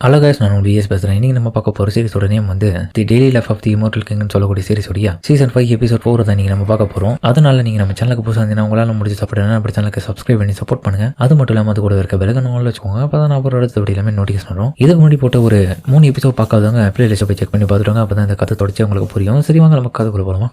Hello guys, நான் PS பேசுகிறேன். இன்றைக்கி நம்ம பார்க்க போகிற சீரிஸோட நேம் வந்து the daily life of the immortal கிங்னு சொல்லக்கூடிய சீரிஸோடைய சீசன் 5 எபிசோட் 4 தான் நீங்கள் நம்ம பார்க்க போகிறோம். அதனால நீங்கள் நம்ம சேனலுக்கு புதுசாக இருந்தீங்கன்னா உங்களால் முடிஞ்ச சாப்பிடுனா அப்படி சேனலுக்கு சப்ஸ்கிரைப் பண்ணி சப்போர்ட் பண்ணுங்கள். அது மட்டும் இல்லாமல் அது கூட இருக்க பெல்லைக்கன் ஆன்ல வச்சுக்கோங்க. அப்போ தான் நான் அப்புறம் அடுத்த வீடியோ எல்லாமே நோட்டிஃபிகேஷன் வரும். இதுக்கு முன்னாடி போட்ட ஒரு 3 எபிசோட் பார்க்காதவங்க பிளேலிஸ்ட்டை போய் செக் பண்ணி பார்த்துட்டாங்க. அப்போ தான் இந்த கதை தொடச்சி உங்களுக்கு புரியும். சரி வாங்க நம்ம கதைக்குள்ள போகலாமா.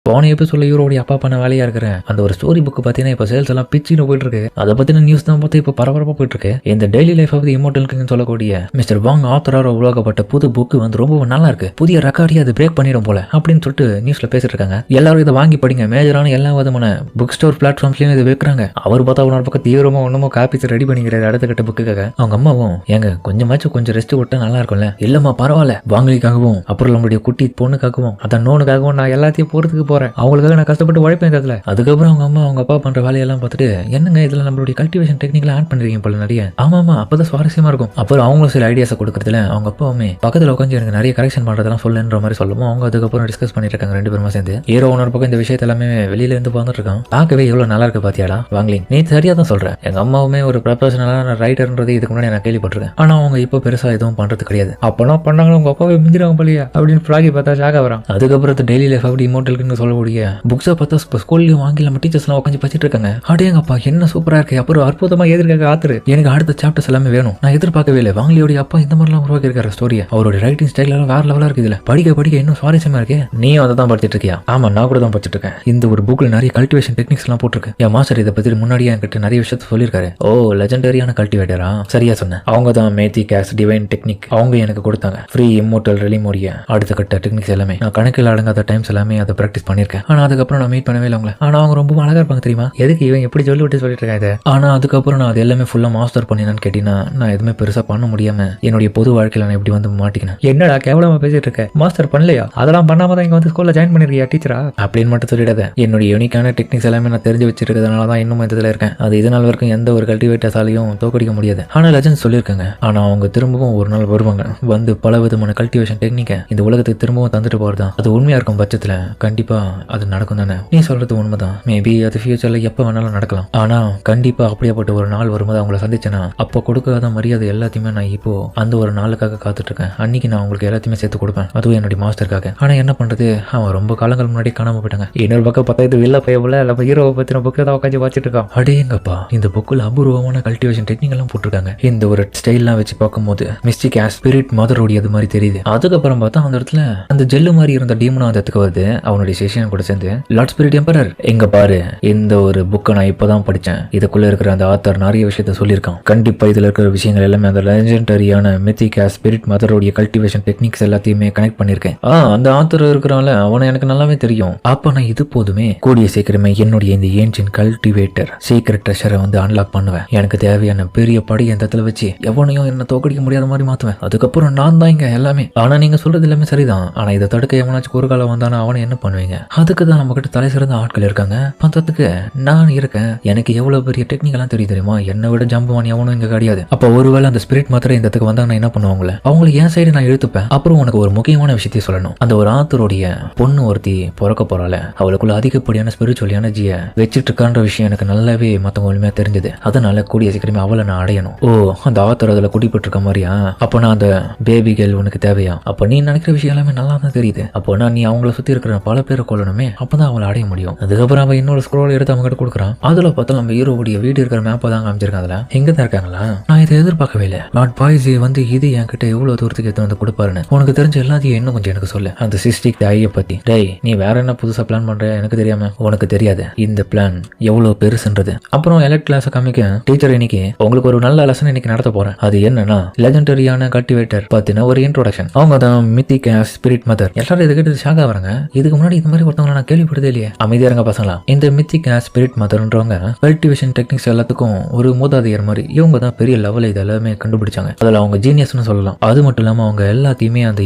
போன எபிசோட்ல இவருடைய அப்பா பண்ண வேலையா இருக்கிற அந்த ஒரு ஸ்டோரி புக் பார்த்தீங்கன்னா இப்போ சேல்ஸ் எல்லாம் பிச்சுன்னு போயிட்டு இருக்கு. அதை பத்தின நியூஸ் தான் பார்த்து இப்போ பரபரப்பாக போயிட்டு இருக்கு. இந்த daily life of the immortal கிங்னு சொல்லக்கூடிய மிஸ்டர் வாங் ஆத்தராக உருவாக்கப்பட்ட புது புக் வந்து ரொம்ப நல்லா இருக்கு. புதிய ரெக்கார்டியை அது பிரேக் பண்ணிடும் போல அப்படின்னு சொல்லிட்டு நியூஸ்ல பேசிட்டு இருக்காங்க. எல்லாரும் இதை வாங்கி படிங்க. மேஜரான எல்லா விதமான புக் ஸ்டோர் பிளாட்ஃபார்ம்ஸ்லயும் இதை வைக்கிறாங்க. அவர் பார்த்தா ஒரு பக்கம் தீவிரமா ஒன்றுமோ காப்பீஸ் ரெடி பண்ணிக்கிறாரு அடுத்த கட்ட புக்குக்காக. அவங்க அம்மாவும் ஏங்க கொஞ்சம் ரெஸ்ட் விட்டா நல்லா இருக்கும்ல. இல்லம்மா பரவாயில்ல, வாங்கலிக்காகவும் அப்புறம் உங்களுடைய குட்டி பொண்ணுக்காகவும் அதான் நோனுக்காகவும் நான் எல்லாத்தையும் போறதுக்கு போறேன். அவங்களுக்காக நான் கஷ்டப்பட்டு உழைப்பேன் அதுல. அதுக்கப்புறம் அவங்க அம்மா அவங்க அப்பா பண்ற வேலையெல்லாம் பார்த்துட்டு என்னங்க இதுல நம்மளுடைய கல்டிவேஷன் டெக்னிக்லாம் ஆட் பண்றீங்க போல நிறைய. ஆமாமா அப்பதான் சுவாரஸ்யமா இருக்கும். அப்புறம் அவங்களும் சில ஐடியாஸை கொடுக்கறதுல அவங்க அப்பாவுமே பக்கத்துல உட்காந்து எனக்கு நிறைய கரெக்ஷன் பண்றதெல்லாம் சொல்லுன்ற மாதிரி சொல்லுவோம். அவங்க அதுக்கப்புறம் டிஸ்கஸ் பண்ணிட்டு இருக்காங்க ரெண்டு பேருமா சேர்ந்து. ஹீரோ ஒன்னொரு பக்கம் இந்த விஷயத்த எல்லாமே வெளியில இருந்து பார்த்துட்டு இருக்கான். பார்க்கவே எவ்வளவு நல்லா இருக்கு பாத்தியாடா வாங்கலிங். நீ சரியா தான் சொல்றேன். எங்க அம்மாவுமே ஒரு ப்ரொஃபஷனலான ரைட்டர்ன்றது இதுக்கு முன்னாடி நான் கேள்விப்பட்டிருக்கேன். ஆனா அவங்க இப்போ பெருசா எதுவும் பண்றது கிடையாது. அப்பெல்லாம் பண்ணாங்க உங்க அப்பாவை மிஞ்சிராங்க போலியா அப்படின்னு பிளாகி பார்த்தா ஷாக வரான். அதுக்கப்புறம் டெய்லி லைஃப் அப்படி இம்மோர்டல்னு சொல்லக்கூடிய புக்ஸை பார்த்தா ஸ்கூல்லையும் வாங்கி நம்ம டீச்சர்ஸ்லாம் உட்காந்து படிச்சுட்டு இருக்காங்க. அடேங்கப்பா என்ன சூப்பரா இருக்கு. அப்புறம் அற்புதமா எதிர்க்க ஆத்துரு. எனக்கு அடுத்த சாப்டர்ஸ் எல்லாமே வேணும். நான் எதிர்பார்க்கவே இல்லை. வாங்கலியோட அப்பா இந்த மாதிரிலாம் உருவாக்கி இருக்காரு ஸ்டோரியை. அவருடைய ரைட்டிங் ஸ்டைல் எல்லாம் வேற லெவலா இருக்கு. இதுல படிக்க இன்னும் சுவாரஸ்யமா இருக்கு. நீயும் அதை தான் படிச்சுட்டு இருக்கியா? ஆமா, நான் கூட தான் படிச்சுட்டு இருக்கேன். இந்த ஒரு புக்ல நிறைய கல்டிவேஷன் டெக்னிக்ஸ் எல்லாம் போட்டிருக்கு. என் மாஸ்டர் இதை பத்தி முன்னாடியே என்கிட்ட நிறைய விஷயத்த சொல்லியிருக்காரு. ஓ, லெஜெண்டரியான கல்டிவேட்டரா? சரியா சொன்னேன். அவங்க தான் மேத்தி கேஸ் டிவைன் டெக்னிக் அவங்க எனக்கு கொடுத்தாங்க. ஃப்ரீ இம்மோர்டல் ரெலிமோரிய அடுத்த கட்ட டெக்னிக்ஸ் எல்லாமே நான் கணக்கில் அடங்காத டைம்ஸ் எல்லாமே அதை ப்ராக்டிஸ் பண்ணியிருக்கேன். ஆனா அதுக்கப்புறம் நான் மீட் பண்ணவே இல்லை அவங்கள. ஆனா அவங்க ரொம்ப அழகா இருப்பாங்க தெரியுமா. எதுக்கு இவன் எப்படி சொல்லிட்டு இருக்காங்க. ஆனா அதுக்கப்புறம் நான் அது எல்லாமே ஃபுல்லா மாஸ்டர் பண்ணினான்னு கேட்டீங்கன்னா நான் எதுவுமே பெருசா பண்ண முடியாம என்னுடைய பொது வாழ்க்கையில நான் எப்படி வந்து மாட்டிக்கினேன். என்னடா கேவலமா பேசிட்டு இருக்க. மாஸ்டர் பண்ணலையா? அதெல்லாம் பண்ணாம தான் இங்க வந்து ஸ்கூல்ல ஜாயின் பண்ணிருக்கியா டீச்சரா அப்படின்னு மட்டும் சொல்லிடாத. என்னுடைய யூனிக்கான டெக்னிக்ஸ் எல்லாமே நான் தெரிஞ்சு வச்சிருக்கிறதுனால தான் இன்னும் இதுல இருக்கேன். அது இது நாள் வரைக்கும் எந்த ஒரு கல்டிவேட்டர்ஸாலையும் தோக்கடிக்க முடியாது. ஆனா லெஜெண்ட் சொல்லியிருக்காங்க. ஆனா அவங்க திரும்பவும் ஒரு நாள் வருவாங்க. வந்து பல விதமான கல்டிவேஷன் டெக்னிக்கை இந்த உலகத்துக்கு திரும்பவும் தந்துட்டு போறதா அது உண்மையா இருக்கும் பட்சத்துல கண்டிப்பா அது நடக்கும் தானே. நீ சொல்றது உண்மைதான். மேபி அது ஃபியூச்சர்ல எப்ப வேணாலும் நடக்கலாம். ஆனா கண்டிப்பா அப்படியேப்பட்ட ஒரு நாள் வரும்போது அவங்கள சந்திச்சேன்னா அப்போ கொடுக்காத மரியாதை எல்லாத்தையுமே நான் இப்போ அந்த ஒரு நாளுக்காக காத்துட்டு இருக்கேன். அன்னைக்கு நான் உங்களுக்கு எல்லாத்தையுமே சேர்த்து கொடுப்பேன். அதுவும் என்னுடைய மாஸ்டருக்காக. ஆனா என்ன பண்றது, அவன் ரொம்ப காலங்கள் முன்னாடி காணாம போயிட்டாங்க. இன்னொரு பக்கம் பார்த்தா இது வெளில போயல நம்ம ஹீரோவை பத்தின புக்கை தான் உட்காந்து வச்சுட்டு இருக்கான். அடேங்கப்பா, இந்த புக்கில் அபூர்வமான கல்டிவேஷன் டெக்னிக் எல்லாம் போட்டிருக்காங்க. இந்த ஒரு ஸ்டைல்லாம் வச்சு பார்க்கும்போது மிஸ்டிக் ஸ்பிரிட் மதரோடைய அது மாதிரி தெரியுது. அதுக்கப்புறம் பார்த்தா அந்த இடத்துல அந்த ஜெல்லு மாதிரி இருந்த டீமனும் அந்த இடத்துக்கு வருது. அவனுடைய சேஷன் கூட சேர்ந்து லார்ட் ஸ்பிரிட் எம்பரர் எங்க பாரு, இந்த ஒரு புக்கை நான் இப்பதான் படிச்சேன். இதுக்குள்ள இருக்கிற அந்த ஆத்தர் நிறைய விஷயத்த சொல்லியிருக்கான். கண்டிப்பா இதுல இருக்கிற விஷயங்கள் எல்லாமே அந்த லெஜெண்டரியான மித்திக் ஸ்பிரிட் மதரோடைய கல்டிவேஷன் டெக்னிக்ஸ் எல்லாத்தையுமே கனெக்ட் பண்ணிருக்கேன். அந்த ஆத்தர் இருக்கிறான்ல அவனை எனக்கு நல்லாவே தெரியும். அப்ப நான் இது போதுமே கூடிய சீக்கிரமே என்னுடைய இந்த ஏன்ஷியன்ட் கல்டிவேட்டர் சீக்ரெட் ட்ரெஷரை வந்து அன்லாக் பண்ணுவேன். எனக்கு தேவையான பெரிய படி அந்த இடத்துல வச்சு எவனையும் என்ன தோக்கடிக்க முடியாத மாதிரி மாத்துவேன். அதுக்கப்புறம் நான் தான் இங்க எல்லாமே. ஆனா நீங்க சொல்றது எல்லாமே சரிதான். ஆனா இதை தடுக்க எவனாச்சும் ஒரு காலம் வந்தானா அவனை என்ன பண்ணுவீங்க? அதுக்கு தான் நம்ம கிட்ட தலை சிறந்த ஆட்கள் இருக்காங்க. பந்தத்துக்கு நான் இருக்கேன். எனக்கு எவ்வளவு பெரிய டெக்னிக்கெல்லாம் தெரியும் தெரியுமா. என்னை விட ஜம்பவான் எவனும் இங்க கிடையாது. அப்ப ஒருவேளை அந்த ஸ்பிரிட் மாத்திரம் இந்த இடத்துக்கு வந்தாங்கன்னா என்ன பண்ணுவாங்களே, அவங்களை என் சைடு நான் இழுத்துப்பேன். அப்புறம் உனக்கு ஒரு முக்கியமான விஷயத்தையும் சொல்லணும். அந்த ஒரு ஆத்தருடைய பொண்ணு ஒருத்தி பிறக்க போறால அவளுக்குள்ள அதிகப்படியான ஸ்பிரிச்சுவல் எனர்ஜியை வச்சுட்டு இருக்கான்ற விஷயம் எனக்கு நல்லாவே மத்தவங்களுமே தெரிஞ்சது. அதனால கூடிய சீக்கிரமே அவளை நான் அடையணும். ஓ, அந்த ஆத்தர் அதுல குடிப்பட்டு இருக்க மாதிரியா? அப்ப நான் அந்த பேபி கேர்ள் உனக்கு தேவையா? அப்ப நீ நினைக்கிற விஷயம் எல்லாமே நல்லா தான் தெரியுது. அப்போ நான் நீ அவங்கள சுத்தி இருக்கிற பல பேரை கொள்ளணுமே, அப்பதான் அவளை அடைய முடியும். அதுக்கப்புறம் அவன் இன்னொரு ஸ்க்ரோல் எடுத்து அவங்க கிட்ட கொடுக்குறான். அதுல பார்த்தா நம்ம ஹீரோவுடைய வீடு இருக்கிற மேப்பை தான் காமிச்சிருக்காங்க. அதுல எங்க தான் இருக்காங்களா? நான் இதை எதிர்பார்க்கவே இல்லை. லார்ட் பாய்ஸி வந்து இது என்கிட்ட எவ்வளவு தூரத்துக்கு எடுத்து வந்து கொடுப்பாருன்னு உனக்கு தெரிஞ்ச எல்லாத்தையும் இன்னும் கொஞ்சம் எனக்கு சொல்லு. அந்த சிஸ்டிக் ஐயை பத்தி. டேய், நீ வேற என்ன புதுசா பிளான் பண்ற எனக்கு தெரியாம? உனக்கு தெரியாது இந்த பிளான் எவ்வளவு பெருசுன்றது. அப்புறம் எலக்ட் கிளாஸ் காமிக்க டீச்சர் இன்னைக்கு உங்களுக்கு ஒரு நல்ல லெசன் இன்னைக்கு நடத்த போறேன். அது என்னன்னா லெஜெண்டரியான கல்டிவேட்டர் பத்தின ஒரு இன்ட்ரோடக்ஷன். அவங்க தான் மித்திக் ஸ்பிரிட் மதர். எல்லாரும் இதை கேட்டு ஷாக் ஆகுறாங்க. இதுக்கு முன்னாடி இந்த மாதிரி ஒருத்தவங்க நான் கேள்விப்பட்டதே இல்லையே. அமைதியா இருங்க பசங்களா. இந்த மித்திக் ஸ்பிரிட் மதர்ன்றவங்க கல்டிவேஷன் டெக்னிக்ஸ் எல்லாத்துக்கும் ஒரு மூதாதையர் மாதிரி. இவங்க தான் பெரிய லெவல் இது எல்லாமே கண்டுபிடிச்சாங்க. அதுல அவங்க ஜீனியஸ்னு சொல்லலாம். அது மட்டும் இல்லாம அவங்க எல்லாத்தையுமே அந்த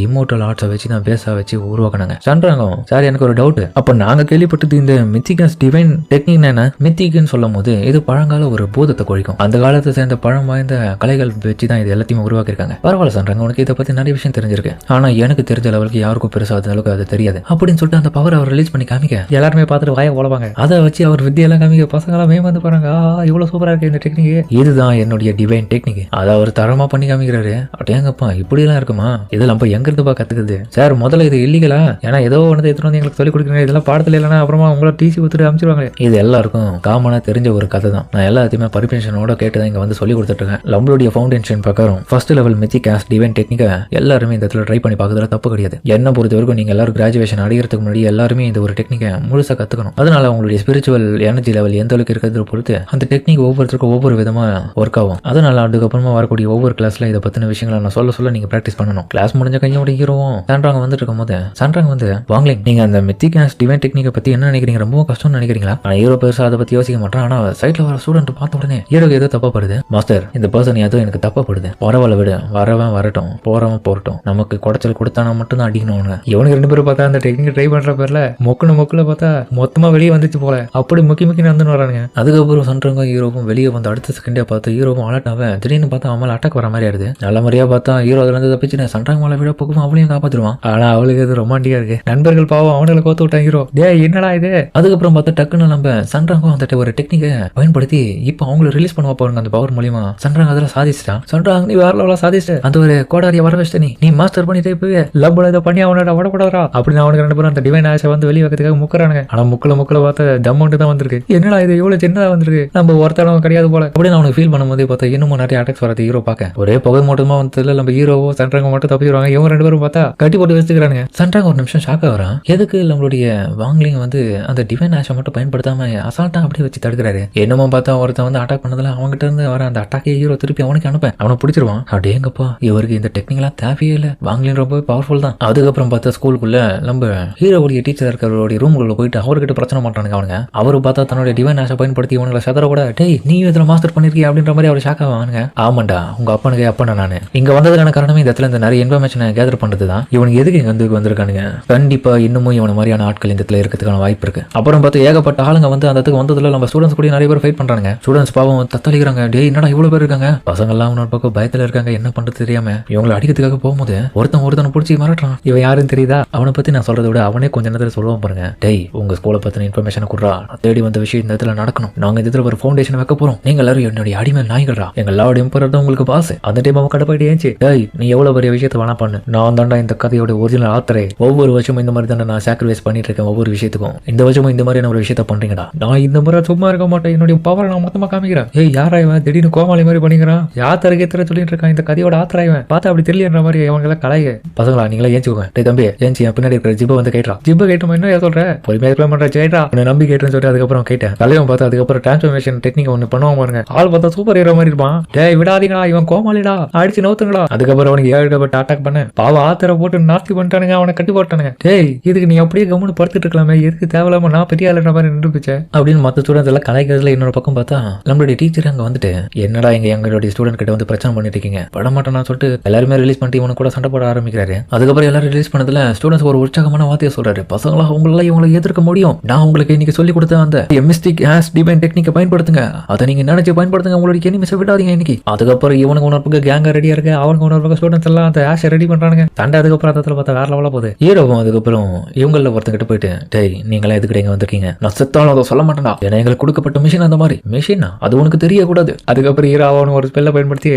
இம்மோர்டல் ஆர்ட்ஸை வச்சு தான் பேச வச்சு உருவாக்குனாங்க. சொல்றாங்க சார் எனக்கு ஒரு டவுட். அப்ப நாங்க கேள்விப்பட்டது இந்த மித்திகஸ் டிவைன் டெக்னிக் என்ன? மித்திக்னு சொல்லும் போது இது பழங்கால ஒரு பூதத்தை கொழிக்கும். அந்த காலத்தை சேர்ந்த பழம் வாய்ந்த கலைகள் வச்சு தான் இது எல்லாத்தையுமே உருவாக்கிருக்காங்க. பரவாயில்ல சொல்றாங்க, உனக்கு இதை பத்தி நிறைய விஷயம் தெரிஞ்சிருக்கு. ஆனா எனக்கு தெரிஞ்ச லெவலுக்கு யாருக்கும் பெருசா அந்த அளவுக்கு அது தெரியாது அப்படின்னு சொல்லிட்டு அந்த பவர் அவர் ரிலீஸ் பண்ணி காமிக்க எல்லாருமே பார்த்துட்டு வாய உழவாங்க. அதை வச்சு அவர் வித்தியெல்லாம் காமிக்க பசங்க எல்லாம் மேம் வந்து பாருங்க, இவ்வளவு சூப்பரா இருக்கு இந்த டெக்னிக், இதுதான் என்னுடைய டிவைன் டெக்னிக், அதை அவர் தரமா பண்ணி காமிக்கிறாரு. அப்படியேங்கப்பா இப்படி எல்லாம் இருக்குமா, இதெல்லாம் போய் எங்க இருந்துப்பா கத்துக்குது சார், முதல்ல இது இல்லீகலா, ஏன்னா ஏதோ ஒன்று எடுத்துட்டு வந்து எங்களுக்கு சொல்லி கொடுக்குறீங்க, இதெல்லாம் பாடத்துல இல்லைன்னா அப்புறமா உங்களை டிசி கொடுத்துட்டு அமைச்சிருவாங்க. இது எல்லாருக்கும் காமனா தெரிஞ்ச ஒரு கதை தான். நான் எல்லாத்தையுமே பர்மிஷனோட கேட்டு தான் இங்க வந்து சொல்லி கொடுத்துட்டு இருக்கேன். நம்மளுடைய ஃபவுண்டேஷன் பிரகாரம் first level mythic as divine டெக்னிக்கை எல்லாருமே இந்த இடத்துல ட்ரை பண்ணி பார்க்கறதுல தப்பு கிடையாது. என்ன பொறுத்த வரைக்கும் நீங்க எல்லாரும் கிராஜுவேஷன் அடைகிறதுக்கு முன்னாடி எல்லாருமே இந்த ஒரு டெக்னிக்கை முழுசா கத்துக்கணும். அதனால உங்களுடைய ஸ்பிரிச்சுவல் எனர்ஜி லெவல் எந்த அளவுக்கு இருக்கிறத பொறுத்து அந்த டெக்னிக் ஒவ்வொருத்தருக்கும் ஒவ்வொரு விதமா ஒர்க் ஆகும். அதனால அதுக்கப்புறமா வரக்கூடிய ஒவ்வொரு கிளாஸ்ல இதை பத்தின விஷயங்களை நான் சொல்ல நீங்க பிராக்டிஸ் பண்ணணும். கிளாஸ் முடிஞ்ச கையோட ஹீரோவும் சாண்ட்ராங் வந்துட்டு இருக்கும் போது சாண்ட்ராங் வந்து வாங்லிங், நீங்க அந்த மித்திக் ஆஸ் டிவைன் டெக்னிக்கை பத்தி என்ன நினைக்கிறீங்க, ரொம்ப கஷ்டம்னு நினைக்கிறீங்களா? நான் ஹீரோ பெருசா அதை பத்தி யோசிக்க மாட்டேன். ஆனா சைட்ல வர ஸ்டூடெண்ட் பார்த்த உடனே ஹீரோக்கு ஏதோ தப்பா படுது. மாஸ்டர், இந்த பர்சன் ஏதோ எனக்கு தப்பா படுது, பரவாயில்ல விடு, வரவன் வரட்டும், போறவன் போறட்டும், நமக்கு குடைச்சல் கொடுத்தானா மட்டும் தான் அடிக்கணும். இவனுக்கு ரெண்டு பேரும் பார்த்தா அந்த டெக்னிக் ட்ரை பண்ற பேர்ல மொக்குல பார்த்தா மொத்தமா வெளியே வந்துச்சு போல, அப்படி முக்கி நடந்து வரானுங்க. அதுக்கப்புறம் சண்ட்ராங்க ஹீரோவும் வெளியே வந்து அடுத்த செகண்டே பார்த்து ஹீரோவும் அலர்ட் ஆவேன். திடீர்னு பார்த்தா அவன் அட்டாக் வர மாதிரி ஆயிடுது. நல்ல மாதிரியா பார்த்தா ஹீரோ அதுல இருந்து தப்பிச்சு சண்ட்ராங்க மேல விட போகும், அவளையும் காப்பாத்துருவான். ஆனா அவளுக்கு அது ரொமாண்டிக்கா இருக்கு. நண்பர்கள் பாவம் அவனுக்கு கோத்து விட்டான் ஹீரோ, டே என்னடா இது. அதுக்கப்புறம் பார்த்தா டக்குன்னு நம்ம சண்ட்ராங்கும் அந்த ஒரு டெக்னிக்கை பயன்படுத்தி இப்போ அவங்களை ரிலீஸ் பண்ணுவா பாருங்க அந்த பவர் மூலியமா. சண்ட்ராங் அதெல்லாம் சாதிச்சிட்டான். சண்ட்ராங் நீ வேற லெவலா சாதிச்சிட்ட, அந்த ஒரு கோடாரியை வர வச்சுட்ட, நீ மாஸ்டர் பண்ணிட்டு போய் லவ்ல இதை பண்ணி அவனோட விடக்கூடாதா அப்படின்னு அவனுக்கு ரெண்டு பேரும் அந்த டிவைன் ஆசை வந்து வெளியே வைக்கிறதுக்காக முக்கறானுங்க. ஆனா முக்கல பார்த்த தம்மௌண்ட் தான் வந்திருக்கு. என்னடா இது இவ்வளவு சின்னதா வந்திருக்கு, நம்ம ஒருத்தரம் கிடையாது போல அப்படின்னு அவனுக்கு ஃபீல் பண்ணும்போது பார்த்தா இன்னமும் நிறைய அட்டாக்ஸ் வரது ஹீரோ பார்க்க. ஒரே புகை மட்டுமா வந்து நம்ம ஹீரோவோ சண்ட்ராங்க மட்டும் தப்பிடுவாங்க. இவங்க ரெண்டு பேரும் பார்த்தா கட்டி போட்டு வச்சுக்கிறானுங்க. சண்ட்ராங் ஒரு நிமிஷம் ஷாக்கா வரான். எதுக்கு நம்மளுடைய வாங்லிங் வந்து அந்த டிவைன் ஆஷை மட்டும் பயன்படுத்தாம அசால்ட்டா அப்படியே வச்சு தடுக்கிறாரு. என்னமோ பார்த்தா ஒருத்தன் வந்து அட்டாக் பண்ணதுல அவங்ககிட்ட இருந்து வர அந்த அட்டாக்கே ஹீரோ திருப்பி அவனுக்கு அனுப்ப அவனை பிடிச்சிருவான். அப்படியேங்கப்பா இவருக்கு இந்த டெக்னிக்லாம் தேவையே இல்லை, வாங்லிங் ரொம்ப பவர்ஃபுல் தான். அதுக்கப்புறம் பார்த்தா ஸ்கூலுக்குள்ள நம்ம ஹீரோடைய டீச்சர் இருக்கிறவருடைய ரூம்குள்ள போயிட்டு அவர்கிட்ட பிரச்சனை பண்றானுங்க அவனுங்க. அவரு பார்த்தா தன்னுடைய டிவைன் ஆஷை பயன்படுத்தி இவங்களை சதற கூட, டேய் நீ இதுல மாஸ்டர் பண்ணிருக்கிய அப்படின்ற மாதிரி அவர் ஷாக் ஆவானுங்க. ஆமாண்டா உங்க அப்பனுக்கு அப்பனா நானு இங்க வந்ததுக்கான காரணமே இந்த இடத்துல இந்த நிறைய இன்ஃபர்மேஷனை கேதர் பண்றது தான். இவனுக்கு எதுக்கு இங்க வந்து வந்திருக்கானுங்க, கண்டிப்பா இன்னமும் இவன மாதிரியான ஆட்கள் இந்த இடத்துல இருக்கிறதுக்கான வாய்ப்பு இருக்கு. அப்புறம் பார்த்து ஏகப்பட்ட ஆளுங்க வந்து அந்த இடத்துக்கு வந்ததுல நம்ம ஸ்டூடெண்ட்ஸ் கூட நிறைய பேர் ஃபைட் பண்றாங்க. ஸ்டூடெண்ட்ஸ் பாவம் தத்தளிக்கிறாங்க. டேய் என்னடா இவ்வளவு பேர் இருக்காங்க, பசங்க எல்லாம் இன்னொரு பக்கம் பயத்துல இருக்காங்க, என்ன பண்றது தெரியாம இவங்களை அடிக்கிறதுக்காக போகும்போது ஒருத்தனை பிடிச்சி மிரட்டுறான். இவன் யாருன்னு தெரியுதா, அவனை பத்தி நான் சொல்றதை விட அவனே கொஞ்ச நேரத்துல சொல்லுவான் பாருங்க. டேய் உங்க ஸ்கூலை பத்தின இன்ஃபர்மேஷன் குடுறா, தேடி வந்த விஷயம் இந்த இடத்துல நடக்கணும், நாங்க இந்த இடத்துல ஒரு ஃபவுண்டேஷன் வைக்க போறோம், நீங்க எல்லாரும் என்னுடைய அடிமை நாய்கள்ரா, எங்க லார்ட் எம்பரர் தான் உங்களுக்கு பாஸ். அந்த டைம் அவன் கடைப்பாடி ஏஞ்சி, டேய் நீ எவ்வளவு பெரிய விஷயத்தை வேணா பண்ணு, நான் தாண்டா இந்த கதையோட ஒரிஜினல் ஆத்தரை, ஒவ்வொரு வருஷமும் இந்த மாதிரி தானே நான் சாக்ரிஃபைஸ் பண்ணிட்டு இருக்கேன் ஒவ்வொரு விஷயத்துக்கும், இந்த வருஷமும் இந்த மாதிரியான ஒரு விஷயத்த பண்றீங்கடா, நான் இந்த முறை சும்மா இருக்க மாட்டேன், என்னுடைய பவரை நான் மொத்தமா காமிக்கிறேன். ஏய் யாரா இவன் திடீர்னு கோமாளி மாதிரி பண்ணிக்கிறான், யாத்திரைக்கு சொல்லிட்டு இருக்கான், இந்த கதையோட ஆத்திராய்வன் பார்த்தா அப்படி தெரியன்ற மாதிரி அவங்களை கலாய. பசங்களா நீங்களா ஏஞ்சுக்கோங்க, டே தம்பி ஏஞ்சி பின்னாடி இருக்கிற ஜிப்பை வந்து கேட்டா, ஜிப்பை கேட்டோம் என்ன சொல்ற பொறுமையா எக்ஸ்பிளைன் பண்ற கேட்டா உன்னை நம்பி கேட்டுன்னு சொல்லிட்டு அதுக்கப்புறம் கேட்டேன். தலைவன் பார்த்தா அதுக்கப்புறம் டிரான்ஸ்ஃபர்மேஷன் டெக்னிக் ஒன்று பண்ணுவாங்க பாருங்க, ஆள் பார்த்தா சூப்பர் ஹீரோ மாதிரி இருப்பான். டேய் விடாதீங்களா இவன் கோமாளிடா, அடிச்சு நோத்துங்களா. அதுக்கப்புறம் அவனுக்கு ஏகப்பட்ட அட்டாக் பண்ண பாவ ஆத்திர போட்டு நாஸ்தி பண்ணிட்டானுங்க, அவனை கட்டி போட்டானுங்க. டேய் இதுக்கு நீ அப்படியே கம்முன்னு படுத்துட்டு இருக்கலாமே, எதுக்கு தேவையில்லாம நான் பெரிய ஆளுன்ற மாதிரி நின்றுச்சு அப்படின்னு மற்ற ஸ்டூடெண்ட்ஸ் எல்லாம் கலாய்க்கிறதுல இன்னொரு பக்கம் பார்த்தா நம்மளுடைய டீச்சர் அங்க வந்துட்டு, என்னடா எங்களுடைய ஸ்டூடெண்ட் கிட்ட வந்து பிரச்சனை பண்ணிட்டு இருக்கீங்க, பட மாட்டேன்னு சொல்லிட்டு எல்லாருமே ரிலீஸ் பண்ணிட்டு இவனு கூட சண்டை போட ஆரம்பிக்கிறாரு. அதுக்கப்புறம் எல்லாரும் ரிலீஸ் பண்ணதுல ஸ்டூடெண்ட்ஸ் ஒரு உற்சாகமான வார்த்தையை சொல்றாரு, பசங்களா உங்களால இவங்களை எதிர்க்க முடியும், நான் உங்களுக்கு இன்னைக்கு சொல்லி கொடுத்த அந்த மிஸ்டிக் ஆஸ் டிவைன் டெக்னிக்கை பயன்படுத்துங்க, அதை நீங்க நினைச்சு பயன்படுத்துங்க, உங்களுக்கு எனிமிஸ் விடாதீங்க இன்னைக்கு. அதுக்கப்புறம் இவனுக்கு உணர்வு பக்கம் கேங்க ரெடியா இருக்கு, அவனுக்கு உணர்வு பக்கம் ஸ்டூடெண்ட்ஸ் எல்லாம் அந்த ஆஷை ரெடி பண்றானுங்க. சண்டை அதுக்கப்புறம் அதத்துல பார்த்தா வேற லெவலா போகுது. ஹீரோவும் அதுக்கப்புறம் இவங்கள ஒருத்தங்கிட்ட போயிட்டு, டேய் நீங்களா எதுக்கிட்ட இங்க வந்திருக்கீங்க, நான் செத்தாலும் அதை சொல்ல மாட்டேன்டா, ஏன்னா எங்களுக்கு கொடுக்கப்பட்ட மிஷின் அந்த மாதிரி மிஷினா அது உனக்கு தெரியக்கூடாது. அதுக்கப்புறம் ஹீரோ அவனு ஒரு ஸ்பெல்ல பயன்படுத்தி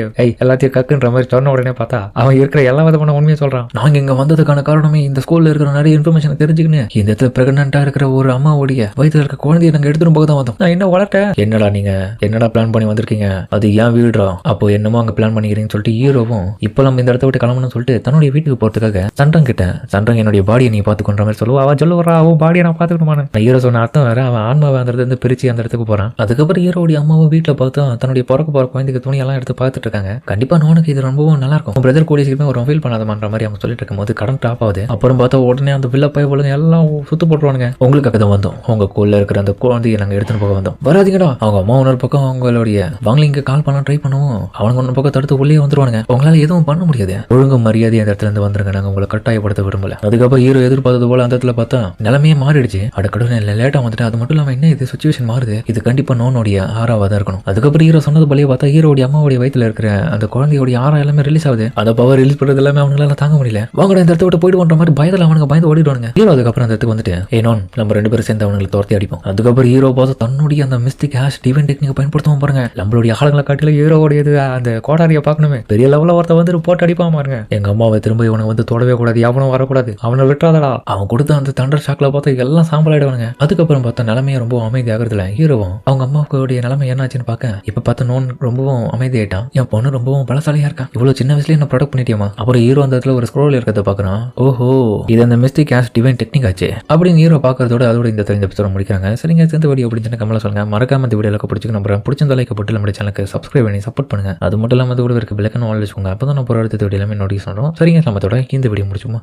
எல்லாத்தையும் கக்குன்ற மாதிரி சொன்ன உடனே பார்த்தா அவன் இருக்கிற எல்லா விதமான உண்மையை சொல்றான். நாங்க இங்க வந்ததுக்கான காரணமே இந்த ஸ்கூல்ல இருக்கிற நிறைய இன்ஃபர்மேஷன் தெரிஞ்சுக்கின்னு இந்த இடத்துல பிரெக்னண்டா இருக்கிற ஒரு அம்மாவுடைய வயிற்றுல இருக்க குழந்தைய நாங்க எடுத்துட்டு போக தான் வந்தோம். நான் என்ன வளர்த்தேன், என்னடா நீங்க என்னடா பிளான் பண்ணி வந்திருக்கீங்க, அது ஏன் வீடுறா, அப்போ என்னமோ அங்க பிளான் பண்ணிக்கிறீங்கன்னு சொல்லிட்டு ஹீரோவும் இப்போ நம்ம இந்த இடத்த விட்டு கிளம்பணும்னு சொல்லிட்டு தன்னுடைய வீட்டுக்கு போறதுக்காக சண்ட்ராங் கிட்ட, சண்ட்ராங் என்னுடைய பாடியை நீ பாத்துக்கொண்ட மாதிரி சொல்லுவா. அவன் சொல்லுவா அவன் பாடியை நான் பாத்துக்கணுமான. ஹீரோ சொன்ன அர்த்தம் வேற, அவன் ஆன்மாவை அந்த இடத்துல பிரிச்சு அந்த இடத்துக்கு போறான். அதுக்கப்புறம் ஹீரோடைய அம்மாவும் வீட்டுல பார்த்தா தன்னுடைய பிறக்க போற குழந்தைக்கு துணி எல்லாம் எடுத்து பார்த்துட்டு இருக்காங்க. கண்டிப்பா நோனுக்கு இது ரொம்பவும் நல்லா இருக்கும், பிரதர் கூட சீக்கிரமே ஒரு ஃபீல் பண்ணாதமான்ற மாதிரி அவங்க சொல்லிட்டு இருக்கும் போது கடன் டாப் ஆகுது. அப்புறம் பார்த்தா உடனே அந்த வில்ல பை ஒழுங்கு எல்லாம் சுத்து போட்டுருவானுங்க. உங்களுக்காக தான் வந்தோம், உங்க கூல்ல இருக்கிற அந்த குழந்தையை நாங்க எடுத்துட்டு போக வந்தோம், வராதிங்கடா. அவங்க அம்மா இன்னொரு பக்கம் அவங்களுடைய வாங்கலிங்க கால் பண்ண ட்ரை பண்ணுவோம், அவனுக்கு ஒன்று பக்கம் தடுத்து உள்ளே வந்துருவானுங்க. உங்களால எதுவும் பண்ண முடியாது, ஒழுங்கு மரியாதை அந்த இடத்துல இருந்து வந்துருங்க, நாங்க உங்களை கட்டாயப்படுத்த விரும்பல. அதுக்கப்புறம் ஹீரோ எதிர்பார்த்தது போல அந்த இடத்துல பார்த்தா நிலைமையே மாறிடுச்சு. அடுக்கடுன்னு லேட்டா வந்துட்டு அது மட்டும் இல்லாம என்ன இது சுச்சுவேஷன் மாறுது, இது கண்டிப்பா நோனுடைய ஆறாவதா இருக்கணும். அதுக்கப்புறம் ஹீரோ சொன்னது போலயே பார்த்தா ஹீரோடைய அம்மாவுடைய வயிற்றுல இருக்கிற அந்த குழந்தையோடைய ஆறா எல்லாமே ரிலீஸ் ஆகுது. அந்த பவர் ரிலீஸ் பண்றது எல்லாமே அவங்களால தாங்க முடியல. வாங்கடா இந்த இடத்த விட்டு போயிட்டு பண்ற மாதிரி பயத்துல அவனுக்கு பயந்து ஓடிடுவானுங்க. ஹீரோ அதுக்கப்புறம் அதுக்கப்புறம் அந்த இடத்துக்கு வந்துட்டு ஏனோன் நம்ம 2 பேரும் சேர்ந்து அவங்களை துரத்தி அடிப்போம். அதுக்கப்புறம் ஹீரோ பார்த்து தன்னுடைய அந்த மிஸ்டிக் ஹேஷ் டிவைன் டெக்னிக் பயன்படுத்துவோம் பாருங்க. நம்மளுடைய ஆளுங்களை காட்டில ஹீரோவுடையது அந்த கோடாரியை பார்க்கணுமே, பெரிய லெவலில் ஒருத்த வந்து போட்டு அடிப்பான் பாருங்க. எங்க அம்மாவை திரும்ப இவனை வந்து தொடவே கூடாது, எவனும் வரக்கூடாது, அவனை விட்டுறாதடா. அவன் கொடுத்த அந்த தண்டர் ஷாக்ல பார்த்து எல்லாம் சாம்பல் ஆயிடுவானுங்க. அதுக்கப்புறம் பார்த்தா நிலைமையை ரொம்ப அமைதி ஆகுறதுல ஹீரோவும் அவங்க அம்மாவுடைய நிலைமை என்னாச்சுன்னு பார்க்க இப்ப பார்த்து நோன் ரொம்பவும் அமைதியாயிட்டான். என் பொண்ணு ரொம்பவும் பலசாலியா இருக்கா, இவ்வளவு சின்ன வயசுல என்ன ப்ரொடக்ட் பண்ணிட்டியமா. அப்புறம் ஹீரோ அந்த இடத்துல ஒரு ஸ்க்ரோல் இருக்கிறத பாக்குறான். ஓஹோ, இது அந்த மிஸ்டிக் ஹேஷ் டிவைன் டெக்னிக் ஆச்சு அப்படின்னு ஹீரோ பாக்குறதோட அதோட இந்த எபிசோட முடிக்கிறாங்க. சரிங்க, இந்த வீடியோ அப்படின்னு கமெண்ட்ல சொல்லுங்க. மறக்காம இந்த வீடியோக்கு பிடிச்சி நம்புறேன். பிடிச்ச லைக் போட்டு நம்ம சேனலுக்கு சப்ஸ்கிரைப் பண்ணி சப்போர்ட் பண்ணுங்க. அது மட்டும் இல்லாம அது கூட இருக்க பெல் ஐகான் ஆல் வச்சுக்கோங்க. அப்பதான் நான் போற அடுத்த வீடியோ எல்லாமே நோட்டீஸ் பண்றோம். சரிங்க, நம்ம இந்த வீடியோ முடிச்சுமா.